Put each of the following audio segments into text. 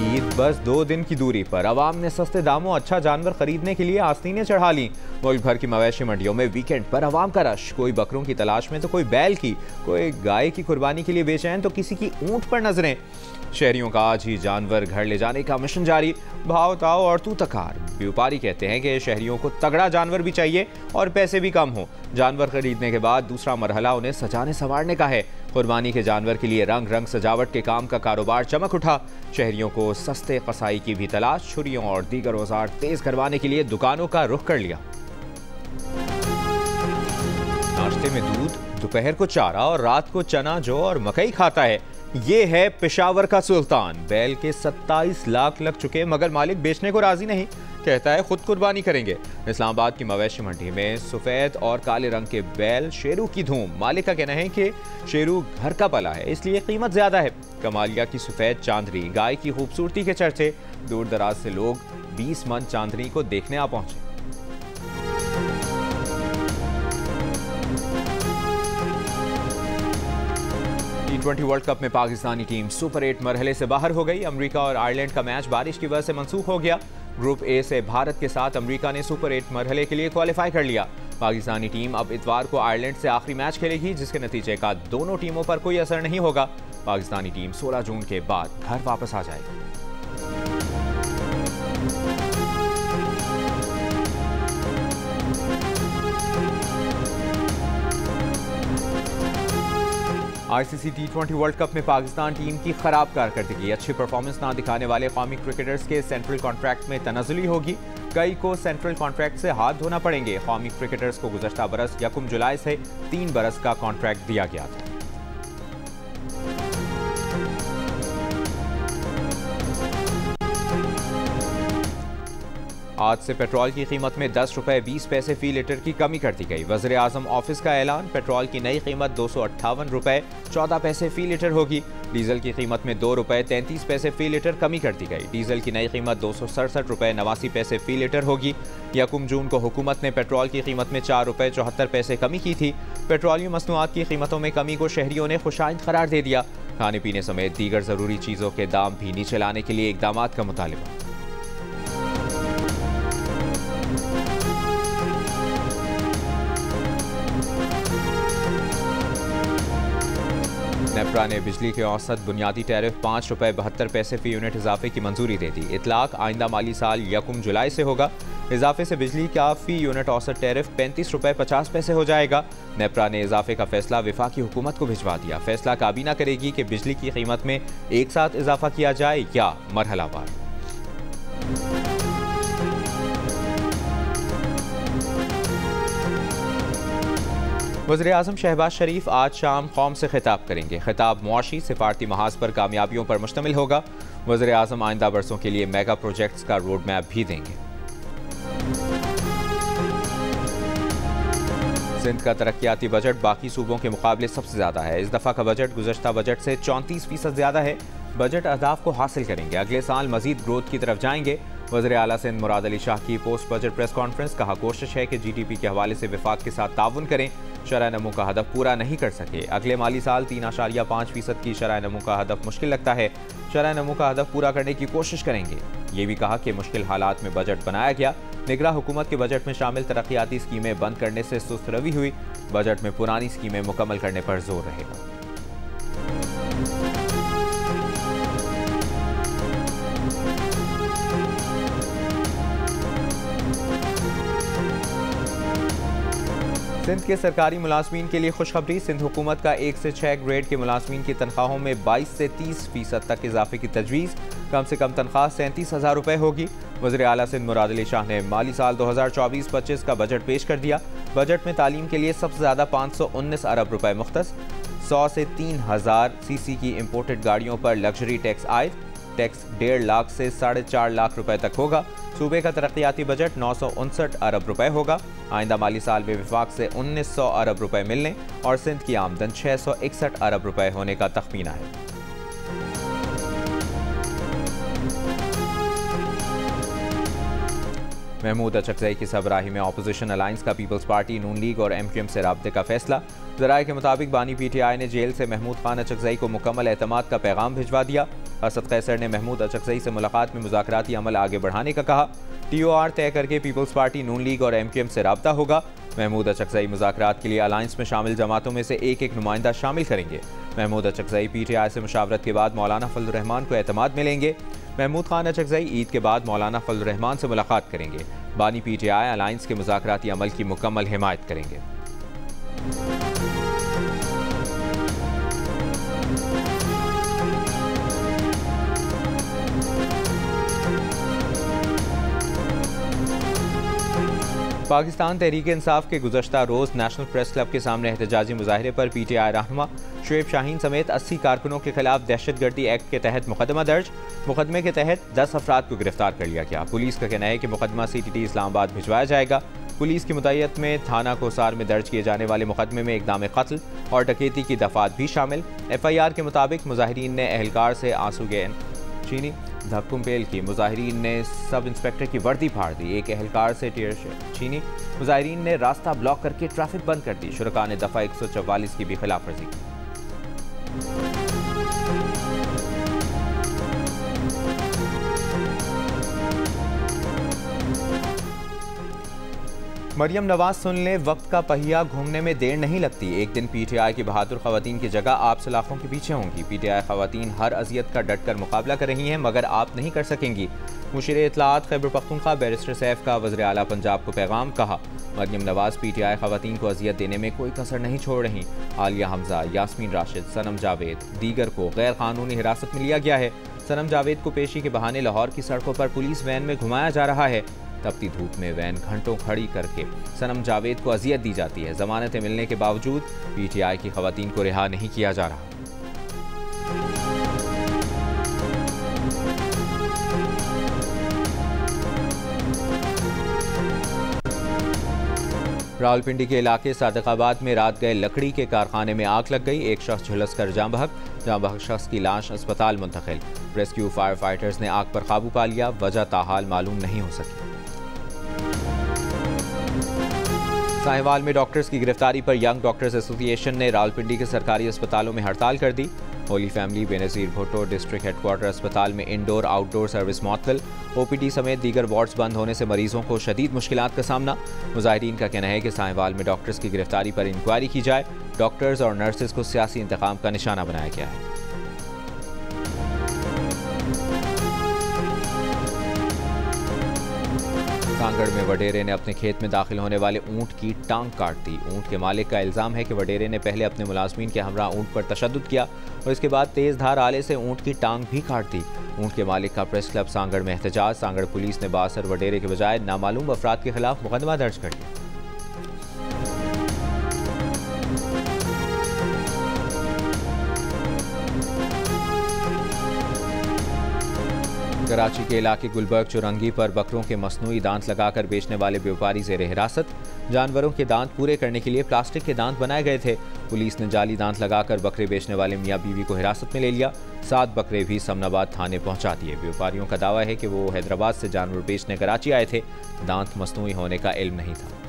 ईद बस 2 दिन की दूरी पर अवाम ने सस्ते दामों अच्छा जानवर खरीदने के लिए आस्तीनें चढ़ा ली। मुल्क भर की मवेशी मंडियों में वीकेंड पर अवाम का रश, कोई बकरों की तलाश में तो कोई बैल की, कोई गाय की कुर्बानी के लिए बेचैन तो किसी की ऊंट पर नजरें। शहरियों का आज ही जानवर घर ले जाने का मिशन जारी। भाव ताव और तू तकार। व्यापारी कहते हैं कि शहरियों को तगड़ा जानवर भी चाहिए और पैसे भी कम हो। जानवर खरीदने के बाद दूसरा मरहला उन्हें सजाने संवारने का है। कुर्बानी के जानवर के लिए रंग रंग सजावट के काम का कारोबार चमक उठा। शहरियों को सस्ते कसाई की भी तलाश, छुरियों और दीगर औजार तेज करवाने के लिए दुकानों का रुख कर लिया। नाश्ते में दूध, दोपहर को चारा और रात को चना, जौ और मकई खाता है। ये है पेशावर का सुल्तान। बैल के 27 लाख लग चुके मगर मालिक बेचने को राजी नहीं, कहता है खुद कुर्बानी करेंगे। इस्लामाबाद की मवेशी मंडी में सफेद और काले रंग के बैल शेरू की धूम। मालिक का कहना है कि शेरू घर का पला है इसलिए कीमत ज्यादा है। कमालिया की सफेद चांदनी गाय की खूबसूरती के चर्चे। दूर दराज से लोग 20 मन चांदनी को देखने आ पहुंचे। T20 वर्ल्ड कप में पाकिस्तानी टीम सुपर 8 मरहले से बाहर हो गई। अमेरिका और आयरलैंड का मैच बारिश की वजह से मंसूख हो गया। ग्रुप ए से भारत के साथ अमेरिका ने सुपर 8 मरहले के लिए क्वालिफाई कर लिया। पाकिस्तानी टीम अब इतवार को आयरलैंड से आखिरी मैच खेलेगी, जिसके नतीजे का दोनों टीमों पर कोई असर नहीं होगा। पाकिस्तानी टीम 16 जून के बाद घर वापस आ जाएगी। आईसीसी T20 वर्ल्ड कप में पाकिस्तान टीम की खराब कारकर्दगी। अच्छी परफॉर्मेंस ना दिखाने वाले कौमी क्रिकेटर्स के सेंट्रल कॉन्ट्रैक्ट में तनाजुली होगी। कई को सेंट्रल कॉन्ट्रैक्ट से हाथ धोना पड़ेंगे। कौमी क्रिकेटर्स को गुज़श्ता बरस 1 जुलाई से 3 बरस का कॉन्ट्रैक्ट दिया गया था। आज से पेट्रोल की कीमत में 10 रुपए 20 पैसे फी लीटर की कमी कर दी गई। वज़ीर आज़म ऑफिस का ऐलान। पेट्रोल की नई कीमत 258 रुपए 14 पैसे फी लीटर होगी। डीजल की कीमत में 2 रुपए 33 पैसे फी लीटर कमी कर दी गई। डीजल की नई कीमत 267 रुपए 89 पैसे फी लीटर होगी। 1 जून को हुकूमत ने पेट्रोल की कीमत में 4 रुपए 74 पैसे कमी की थी। पेट्रोलियम मसनूआत की कीमतों में कमी को शहरियों ने खुशाइंद करार दे दिया। खाने पीने समेत दीगर ज़रूरी चीज़ों के दाम भी नीचे लाने के लिए इकदाम का मुतालिबा। नेपरा ने बिजली के औसत बुनियादी टैरिफ 5 रुपए 72 पैसे फी यूनिट इजाफे की मंजूरी दे दी। इतलाक आइंदा माली साल 1 जुलाई से होगा। इजाफे से बिजली का फी यूनिट औसत टैरिफ 35 रुपए 50 पैसे हो जाएगा। नेपरा ने इजाफे का फैसला वफाकी हुकूमत को भिजवा दिया। फैसला काबीना करेगी कि बिजली की कीमत में एक साथ इजाफा किया जाए या मरहलावार। वज़ीर आज़म शहबाज शरीफ आज शाम कौम से खिताब करेंगे। खिताब मुआशी सिफारती महाज पर कामयाबियों पर मुश्तमिल होगा। वज़ीर आज़म आइंदा बरसों के लिए मेगा प्रोजेक्ट्स का रोड मैप भी देंगे। सिंध का तरक्याती बजट बाकी सूबों के मुकाबले सबसे ज़्यादा है। इस दफ़ा का बजट गुज़श्ता बजट से 34% ज़्यादा है। बजट अहदाफ को हासिल करेंगे। अगले साल मजीद ग्रोथ की तरफ जाएंगे। वज़ीर आला सिंध मुराद अली शाह की पोस्ट बजट प्रेस कॉन्फ्रेंस। कहा, कोशिश है कि GDP के हवाले से वफाक के साथ ताउन करें। शरह नमू का हदफ पूरा नहीं कर सके। अगले माली साल 3.5% की शरह नमू का हदफ मुश्किल लगता है। शरह नमू का हदफ पूरा करने की कोशिश करेंगे। ये भी कहा कि मुश्किल हालात में बजट बनाया गया। निगरा हुकूमत के बजट में शामिल तरक्याती स्कीमें बंद करने से सुस्त रवी हुई। बजट में पुरानी स्कीमें मुकम्मल करने पर जोर रहेगा। सिंध के सरकारी मुलाजमीन के लिए खुशखबरी। सिंध हुकूमत का 1 से 6 ग्रेड के मुलाजमीन की तनख्वाहों में 22 से 30% तक इजाफे की तजवीज़। कम से कम तनख्वाह 37,000 रुपये होगी। वज़ीर आला सिंध मुराद अली शाह ने माली साल 2024-25 का बजट पेश कर दिया। बजट में तालीम के लिए सबसे ज़्यादा 519 अरब रुपये मुख्तस। 100 से 3,000 सीसी की इम्पोर्टेड गाड़ियों पर लग्जरी टैक्स आयद। टैक्स 1.5 लाख से 4.5 लाख रुपए तक होगा। सूबे का तरक्याती बजट 959 अरब रुपए होगा। आइंदा माली साल में वफाक से 1900 अरब रुपए मिलने और सिंध की आमदन 661 अरब रुपए होने का तखमीना है। महमूद अचकज़ई की सरबराही में अपोजिशन अलायंस का पीपल्स पार्टी, नून लीग और MQM से राब्ते का फैसला। ज़राए के मुताबिक बानी PTI ने जेल से महमूद खान अचकज़ई को मुकम्मल एतमाद का पैगाम भिजवा दिया। असद कैसर ने महमूद अचकजई से मुलाकात में मुज़ाकराती अमल आगे बढ़ाने का कहा। TOR तय करके पीपल्स पार्टी, नून लीग और MQM से राब्ता होगा। महमूद अचकजई मुज़ाकरात के लिए अलायंस में शामिल जमातों में से एक नुमाइंदा शामिल करेंगे। महमूद अचकजई PTI से मुशावरत के बाद मौलाना फजल रहमान को एतमाद में लेंगे। महमूद खान अचकजई ईद के बाद मौलाना फजल रहमान से मुलाकात करेंगे। बानी PTI अलायंस के मुज़ाकराती अमल की मुकम्मल हिमायत करेंगे। पाकिस्तान तहरीक इंसाफ के गुज़श्ता रोज़ नेशनल प्रेस क्लब के सामने एहतजाजी मुजाहरे पर PTI रहनुमा शुएब शाहीन समेत 80 कारकुनों के खिलाफ दहशतगर्दी एक्ट के तहत मुकदमा दर्ज। मुकदमे के तहत 10 अफराद को गिरफ्तार कर लिया गया। पुलिस का कहना है कि मुकदमा CTT इस्लामाबाद भिजवाया जाएगा। पुलिस की मुद्दत में थाना कोसार में दर्ज किए जाने वाले मुकदमे में इक़दाम कत्ल और डकैती की दफात भी शामिल। FIR के मुताबिक मुजाहिरीन ने एहलकार से आंसू गैस चीनी धक्कुम पेल की। मुजाहिरीन ने सब इंस्पेक्टर की वर्दी फाड़ दी। एक एहलकार से टीयर छीनी। मुजाहिरीन ने रास्ता ब्लॉक करके ट्रैफिक बंद कर दी। शुरका ने दफ़ा 144 की भी खिलाफ वर्जी की। मरियम नवाज सुन ले, वक्त का पहिया घूमने में देर नहीं लगती। एक दिन PTI की बहादुर खवातीन की जगह आप सलाखों के पीछे होंगी। PTI खवातीन हर अजियत का डट कर मुकाबला कर रही हैं, मगर आप नहीं कर सकेंगी। मुशीर इत्तलाआत खैबर पख्तूनख्वा बैरिस्टर सैफ का वज़ीर आला पंजाब को पैगाम। कहा, मरियम नवाज PTI खवातीन को अजियत देने में कोई कसर नहीं छोड़ रही। आलिया हमजा, यास्मीन राशिद, सनम जावेद दीगर को गैर कानूनी हिरासत में लिया गया है। सनम जावेद को पेशी के बहाने लाहौर की सड़कों पर पुलिस वैन में घुमाया जा रहा है। तपती धूप में वैन घंटों खड़ी करके सनम जावेद को अजियत दी जाती है। जमानतें मिलने के बावजूद PTI की खवातीन को रिहा नहीं किया जा रहा। रावलपिंडी के इलाके सादिकाबाद में रात गए लकड़ी के कारखाने में आग लग गई। एक शख्स झुलस कर जाँ बहक शख्स की लाश अस्पताल मुंतकिल। रेस्क्यू फायर फाइटर्स ने आग पर काबू पा लिया। वजह ताहाल मालूम नहीं हो सकी। साहिवाल में डॉक्टर्स की गिरफ्तारी पर यंग डॉक्टर्स एसोसिएशन ने रावलपिंडी के सरकारी अस्पतालों में हड़ताल कर दी। Holy Family, Benazir Bhutto district headquarter अस्पताल में इंडोर आउटडोर सर्विस मुअत्तल। OPD समेत दीगर वार्ड्स बंद होने से मरीजों को शदीद मुश्किलात का सामना। मुजाहिरीन का कहना है कि साहिवाल में डॉक्टर्स की गिरफ्तारी पर इंक्वायरी की जाए। डॉक्टर्स और नर्सेज को सियासी इंतकाम का निशाना बनाया गया है। सांगड़ में वडेरे ने अपने खेत में दाखिल होने वाले ऊंट की टांग काट दी। ऊंट के मालिक का इल्ज़ाम है कि वडेरे ने पहले अपने मुलाजमीन के हमरा ऊंट पर तशद्दुद किया और इसके बाद तेज़ धार आले से ऊंट की टांग भी काट दी। ऊंट के मालिक का प्रेस क्लब सांगड़ में एहतजाज। सांगड़ पुलिस ने बासर वडेरे के बजाय नामालूम अफराद के खिलाफ मुकदमा दर्ज कर दिया। कराची के इलाके गुलबर्ग चुरंगी पर बकरों के मसनूई दांत लगाकर बेचने वाले व्यापारी ज़ेर हिरासत। जानवरों के दांत पूरे करने के लिए प्लास्टिक के दांत बनाए गए थे। पुलिस ने जाली दांत लगाकर बकरे बेचने वाले मियाँ बीवी को हिरासत में ले लिया। 7 बकरे भी समनाबाद थाने पहुंचा दिए। व्यापारियों का दावा है कि वो हैदराबाद से जानवर बेचने कराची आए थे। दांत मसनूई होने का इल्म नहीं था।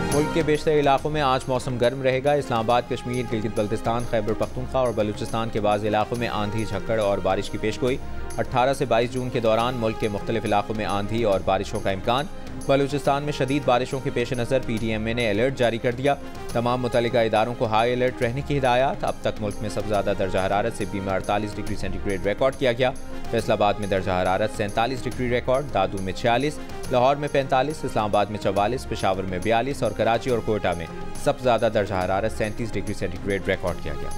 मुल्क के बेशतर इलाकों में आज मौसम गर्म रहेगा। इस्लामाबाद, कश्मीर, गिलगित बल्तिस्तान, खैबर पख्तूनख्वा और बलूचिस्तान के बाज़ इलाकों में आंधी, झक्कड़ और बारिश की पेशगोई। 18 से 22 जून के दौरान मुल्क के मुख्तलिफ इलाकों में आंधी और बारिशों का इम्कान। बलूचिस्तान में शदीद बारिशों के पेश नज़र PTMA ने अलर्ट जारी कर दिया। तमाम मुतल्लिका इदारों को हाई अलर्ट रहने की हिदायत। अब तक मुल्क में सबसे ज़्यादा दर्जा हरारत सिब्बी में 48 डिग्री सेंटीग्रेड रिकॉर्ड किया गया। फैसलाबाद में दर्जा हरारत 47 डिग्री रिकॉर्ड, दादू में 46, लाहौर में 45, इस्लामाबाद में 44, पेशावर में 42 और कराची और कोयटा में सबसे ज़्यादा दर्जा हरारत 37 डिग्री सेंटीग्रेड रिकॉर्ड किया गया।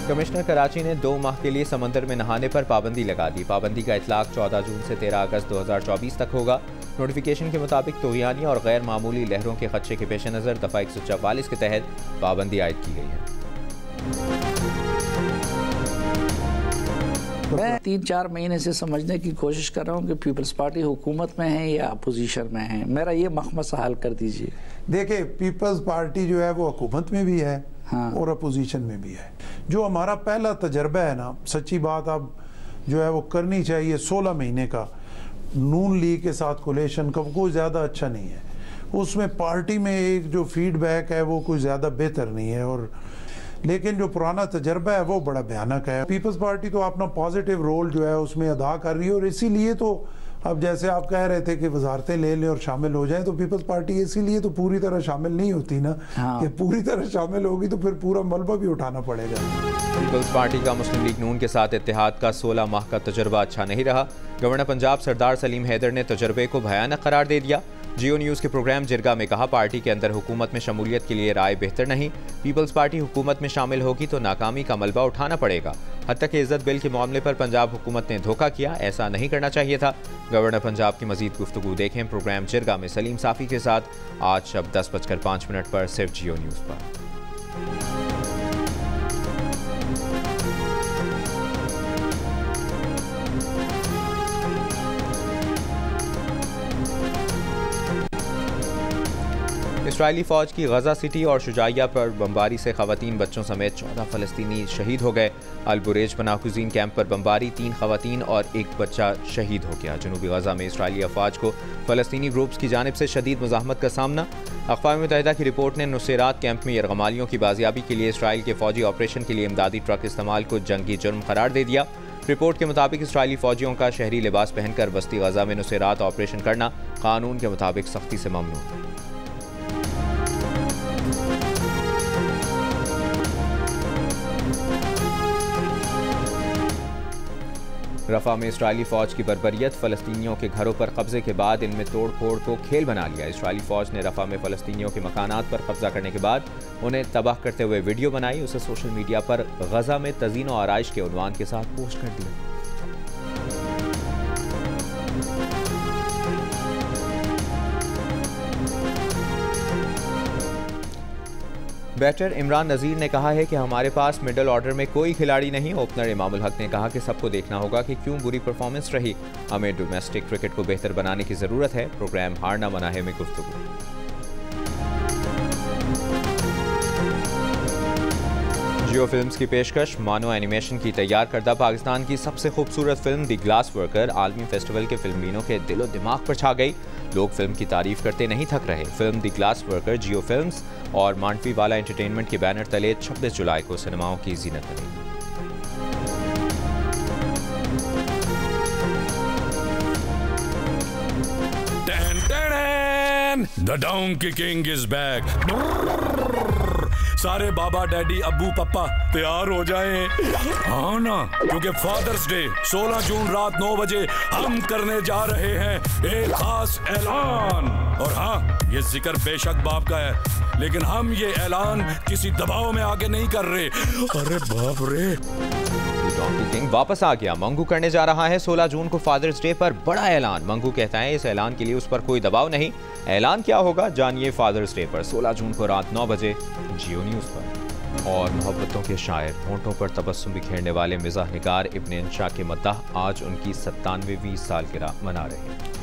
कमिश्नर कराची ने 2 माह के लिए समंदर में नहाने पर पाबंदी लगा दी। पाबंदी का इतलाक 14 जून से 13 अगस्त 2024 तक होगा। नोटिफिकेशन के मुताबिक तूग़यानी और गैर मामूली लहरों के खदशे के पेश नज़र दफ़ा 144 के तहत पाबंदी आयद की गई है। मैं 3-4 महीने से समझने की कोशिश कर रहा हूँ कि पीपल्स पार्टी हुकूमत में है या अपोजिशन में है। मेरा ये मसला हल कर दीजिए। देखिए, पीपल्स पार्टी जो है वो हुकूमत में भी है, और अपोजिशन में भी है। जो हमारा पहला तजर्बा है ना, सच्ची बात अब जो है वो करनी चाहिए, 16 महीने का नून लीग के साथ कोलेशन का कोई ज़्यादा अच्छा नहीं है। उसमें पार्टी में एक जो फीडबैक है वो कोई ज़्यादा बेहतर नहीं है, और लेकिन जो पुराना तजर्बा है वो बड़ा भयानक है। पीपल्स पार्टी तो अपना पॉजिटिव रोल जो है उसमें अदा कर रही है, और इसीलिए तो अब जैसे आप कह रहे थे कि वजारतें ले लें और शामिल हो जाएं, तो पीपल्स पार्टी इसीलिए तो पूरी तरह शामिल नहीं होती ना। कि पूरी तरह शामिल होगी तो फिर पूरा मलबा भी उठाना पड़ेगा। पीपल्स पार्टी का मुस्लिम लीग नून के साथ इत्तेहाद का 16 माह का तजर्बा अच्छा नहीं रहा। गवर्नर पंजाब सरदार सलीम हैदर ने तजर्बे को भयानक करार दे दिया। जियो न्यूज़ के प्रोग्राम जिरगा में कहा, पार्टी के अंदर हुकूमत में शमूलियत के लिए राय बेहतर नहीं। पीपल्स पार्टी हुकूमत में शामिल होगी तो नाकामी का मलबा उठाना पड़ेगा। हत्या के इज्जत बिल के मामले पर पंजाब हुकूमत ने धोखा किया, ऐसा नहीं करना चाहिए था। गवर्नर पंजाब की मजीद गुफ्तगू देखें प्रोग्राम जिरगा में सलीम साफ़ी के साथ आज शब 10:05 पर सिर्फ जियो न्यूज़ पर। इस्राइली फ़ौज की गजा सिटी और शुजाइया पर बमबारी से ख़वातीन बच्चों समेत 14 फ़लस्तीनी शहीद हो गए। अल-बुरेज पनाह-गुज़ीन कैंप पर बमबारी, 3 ख़वातीन और 1 बच्चा शहीद हो गया। जनूबी गजा में इस्राइली अफवाज को फ़लस्तीनी ग्रुप्स की जानिब से शदीद मुज़ाहमत का सामना। अक़वाम मुत्तहिदा की रिपोर्ट ने नुसैरात कैंप में यरगमालियों की बाजियाबी के लिए इसराइल के फ़ौजी ऑपरेशन के लिए इमदादी ट्रक इस्तेमाल को जंगी जुर्म करार दे दिया। रिपोर्ट के मुताबिक इसराइली फ़ौजियों का शहरी लिबास पहनकर बस्ती गजा में नुसैरात ऑपरेशन करना कानून के मुताबिक सख्ती से ममनू। रफ़ा में इस्राइली फ़ौज की बर्बरियत, फ़लस्तीनियों के घरों पर कब्जे के बाद इनमें तोड़ फोड़ को खेल बना लिया। इस्राइली फ़ौज ने रफ़ा में फ़लस्तीनियों के मकानात पर कब्जा करने के बाद उन्हें तबाह करते हुए वीडियो बनाई, उसे सोशल मीडिया पर गजा में तज़ीन व आराइश के उन्वान के साथ पोस्ट कर दिया। बैटर इमरान नज़ीर ने कहा है कि हमारे पास मिडल ऑर्डर में कोई खिलाड़ी नहीं। ओपनर इमामुल हक ने कहा कि सबको देखना होगा कि क्यों बुरी परफॉर्मेंस रही, हमें डोमेस्टिक क्रिकेट को बेहतर बनाने की ज़रूरत है। प्रोग्राम हारना मना है में गुफ्तगू। जियो फिल्म्स की पेशकश, मानो एनिमेशन की तैयार करदा पाकिस्तान की सबसे खूबसूरत फिल्म द ग्लास वर्कर आलमी फेस्टिवल के फिल्मीनों के दिलो दिमाग पर छा गई। लोग फिल्म की तारीफ करते नहीं थक रहे। Film the glass worker Jio films और मांडवी वाला एंटरटेनमेंट के बैनर तले 26 जुलाई को सिनेमाओं की जीनत बनेगी। The Donkey King is back. सारे बाबा डैडी अब्बू पप्पा तैयार हो जाएं। हाँ ना, क्योंकि फादर्स डे 16 जून रात 9 बजे हम करने जा रहे हैं एक खास ऐलान। और हाँ, ये जिक्र बेशक बाप का है, लेकिन हम ये ऐलान किसी दबाव में आगे नहीं कर रहे। अरे बाप रे, डॉन्की किंग वापस आ गया, मंगू करने जा रहा है 16 जून को फादर्स डे पर बड़ा ऐलान। मंगू कहता है इस ऐलान के लिए उस पर कोई दबाव नहीं। ऐलान क्या होगा जानिए फादर्स डे पर 16 जून को रात 9 बजे जियो न्यूज़ पर। और मोहब्बतों के शायर, होंठों पर तबस्सुम बिखेरने वाले मिज़ाह निगार इब्न इंशा के मद्दाह आज उनकी 97वीं सालगिरह मना रहे हैं।